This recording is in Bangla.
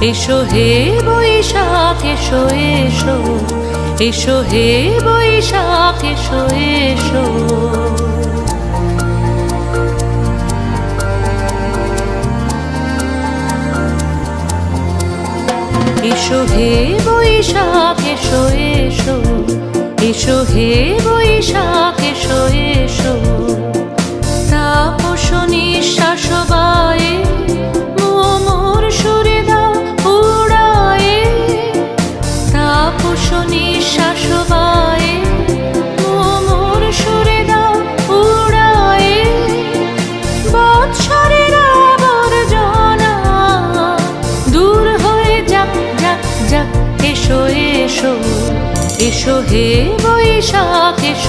এসো হে বৈশাখ এসো এসো, এসো হে বৈশাখ এসো এসো। এসো হে বৈশাখ এসো এসো, এসো হে বৈশাখ এসো এসো। তাপস নিঃশ্বাস বায়ে মোর সুরে দাও উড়ায়ে, তাপস নিঃশ্বাস বায়ে মোর সুরে দাও উড়ায়ে। বৎসরের আবর্জনা দূর হয়ে যাক যাক যাক। এসো এসো, এসো হে বৈশাখ এসো